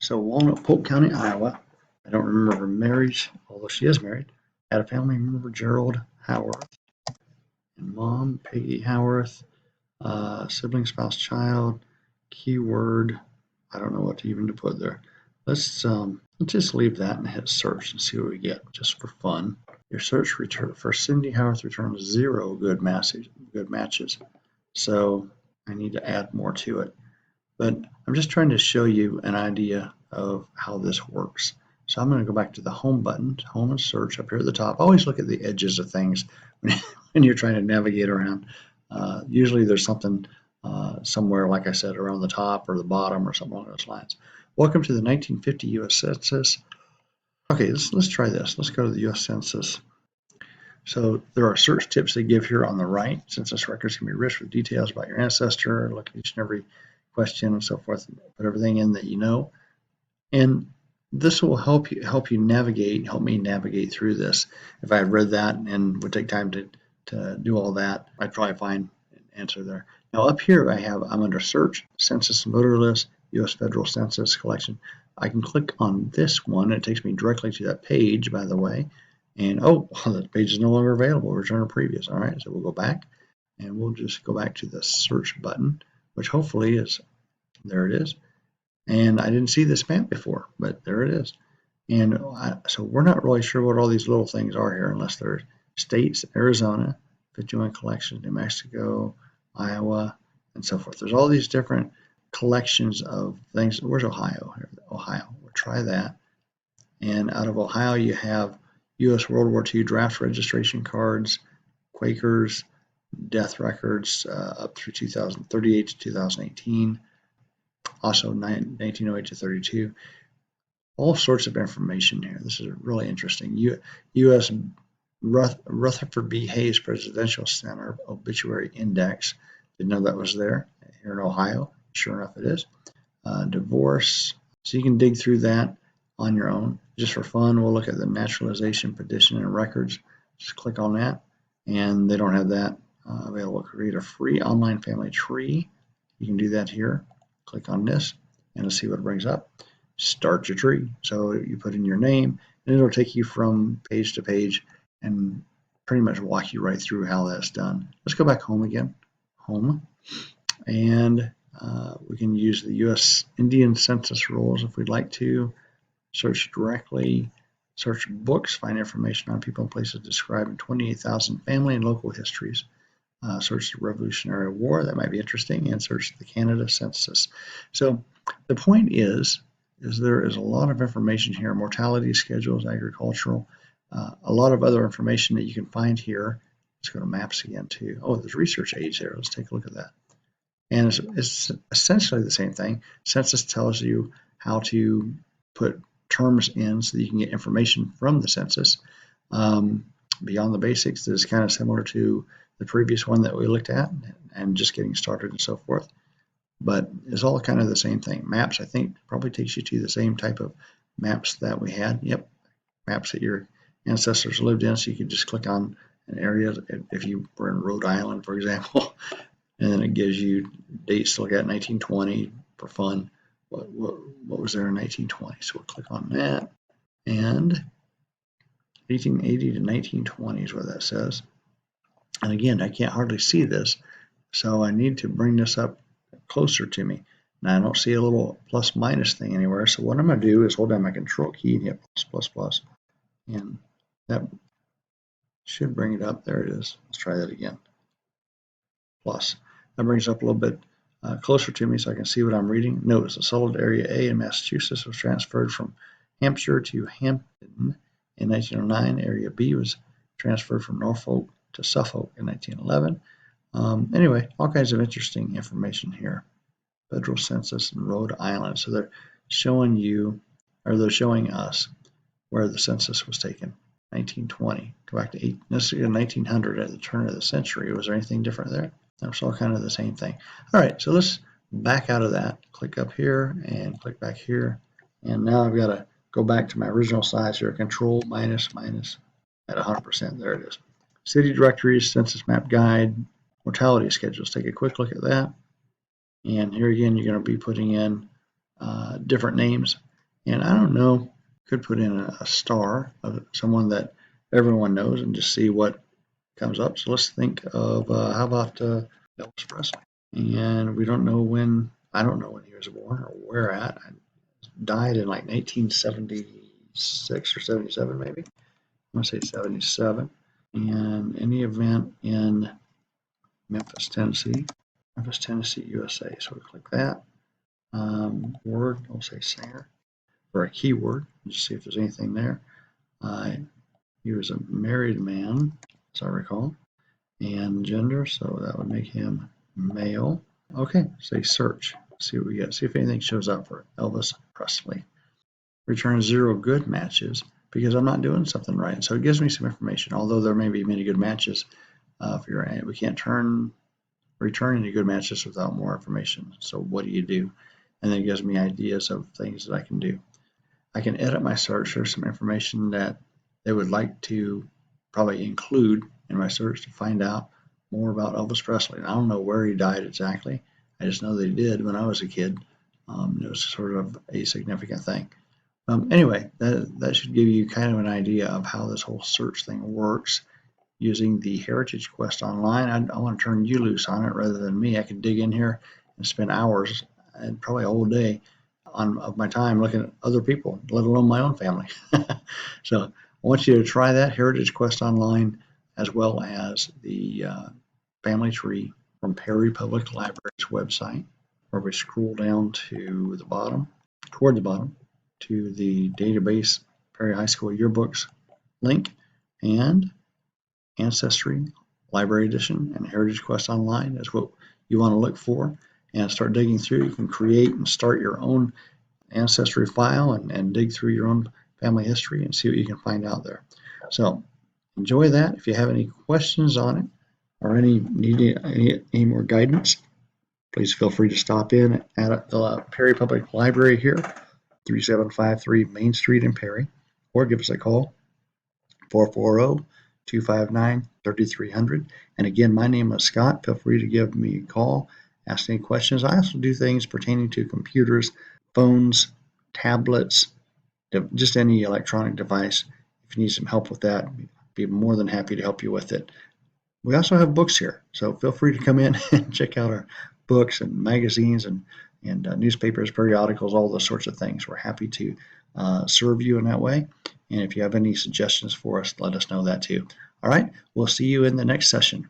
So Walnut Polk County, Iowa. I don't remember her marriage, although she is married. Had a family member, Gerald Howarth, and mom, Peggy Howarth. Sibling, spouse, child. Keyword. I don't know what to even to put there. Let's just leave that and hit search and see what we get, just for fun. Your search return for Cindy Howarth returns 0 good matches. So I need to add more to it. But I'm just trying to show you an idea of how this works. So I'm going to go back to the home button, home and search up here at the top. Always look at the edges of things when you're trying to navigate around. Usually there's something somewhere, like I said, around the top or the bottom or something along those lines. Welcome to the 1950 U.S. Census. Okay, let's try this. Let's go to the U.S. Census. So there are search tips they give here on the right. Census records can be rich with details about your ancestor. Look at each and every question and so forth. Put everything in that you know. And this will help me navigate through this. If I had read that and would take time to do all that, I'd probably find an answer there. Now up here I'm under search, census and voter list, U.S. Federal Census collection. I can click on this one. It takes me directly to that page, by the way. And oh, that page is no longer available. Return to previous. All right, so we'll go back and we'll just go back to the search button, which hopefully is, there it is. And I didn't see this map before, but there it is. And so we're not really sure what all these little things are here, unless they're states: Arizona, 51 collections, New Mexico, Iowa, and so forth. There's all these different collections of things. Where's Ohio? Here, Ohio. We'll try that. And out of Ohio, you have U.S. World War II draft registration cards, Quakers, death records up through 2038 to 2018. Also 1908 to 32. All sorts of information here. This is really interesting. U.S. Rutherford B. Hayes Presidential Center Obituary Index. Didn't know that was there here in Ohio. Sure enough, it is. Divorce. So you can dig through that on your own. Just for fun, we'll look at the Naturalization, Petition, and Records. Just click on that. And they don't have that available. Create a free online family tree. You can do that here. Click on this and let's see what it brings up. Start your tree. So you put in your name and it'll take you from page to page and pretty much walk you right through how that's done. Let's go back home again. Home. And we can use the U.S. Indian Census rules if we'd like to. Search directly. Search books. Find information on people and places describing 28,000 family and local histories. Search the Revolutionary War, that might be interesting, and search the Canada Census. So the point is there is a lot of information here: mortality schedules, agricultural, a lot of other information that you can find here. Let's go to maps again too. Oh, there's research aids there. Let's take a look at that. And it's essentially the same thing. Census tells you how to put terms in so that you can get information from the census. Beyond the basics, that is kind of similar to the previous one that we looked at and just getting started and so forth. But it's all kind of the same thing. Maps, I think, probably takes you to the same type of maps that we had. Yep, maps that your ancestors lived in. So you could just click on an area if you were in Rhode Island, for example, and then it gives you dates to look at. 1920 for fun. What was there in 1920? So we'll click on that. And 1880 to 1920 is what that says. And again, I can't hardly see this, so I need to bring this up closer to me. Now I don't see a little plus minus thing anywhere, so what I'm going to do is hold down my control key and hit plus, and that should bring it up. There it is. Let's try that again. Plus. That brings it up a little bit closer to me so I can see what I'm reading. Notice the settled area A in Massachusetts was transferred from Hampshire to Hampton in 1909. Area B was transferred from Norfolk to Suffolk in 1911. Anyway, all kinds of interesting information here. Federal Census in Rhode Island. So they're showing you, or they're showing us where the census was taken. 1920. Go back to 1900 at the turn of the century. Was there anything different there? That was all kind of the same thing. All right, so let's back out of that. Click up here and click back here. And now I've got to go back to my original size here. Control minus at 100%. There it is. City directories, census map guide, mortality schedules. Take a quick look at that. And here again, you're going to be putting in different names. And I don't know, could put in a star of someone that everyone knows and just see what comes up. So let's think of, how about Elvis Presley? And we don't know when, I don't know when he was born or where at. Died in like 1976 or 77 maybe. I'm going to say 77. And any event in Memphis, Tennessee, USA. So we click that. Word, I'll say singer, or a keyword, just see if there's anything there. He was a married man, as I recall, and gender, so that would make him male. Okay, say search, see what we get, see if anything shows up for Elvis Presley. Return 0 good matches because I'm not doing something right. So it gives me some information, although there may be many good matches. We can't return any good matches without more information. So what do you do? And then it gives me ideas of things that I can do. I can edit my search. There's some information that they would like to probably include in my search to find out more about Elvis Presley. And I don't know where he died exactly. I just know that he did when I was a kid. It was sort of a significant thing. Anyway, that should give you kind of an idea of how this whole search thing works using the Heritage Quest online. I want to turn you loose on it rather than me. I could dig in here and spend hours and probably a whole day of my time looking at other people, let alone my own family. So I want you to try that Heritage Quest online, as well as the family tree from Perry Public Library's website, where we scroll down to the bottom, toward the bottom, to the database Perry High School yearbooks link, and Ancestry, Library Edition, and Heritage Quest Online is what you want to look for and start digging through. You can create and start your own Ancestry file and dig through your own family history and see what you can find out there. So enjoy that. If you have any questions on it or need any more guidance, please feel free to stop in at the Perry Public Library here, 3753 Main Street in Perry, or give us a call, 440-259-3300. And again, my name is Scott. Feel free to give me a call, ask any questions. I also do things pertaining to computers, phones, tablets, just any electronic device. If you need some help with that, I'd be more than happy to help you with it. We also have books here, so feel free to come in and check out our books and magazines and newspapers, periodicals, all those sorts of things. We're happy to serve you in that way. And if you have any suggestions for us, let us know that too. All right, we'll see you in the next session.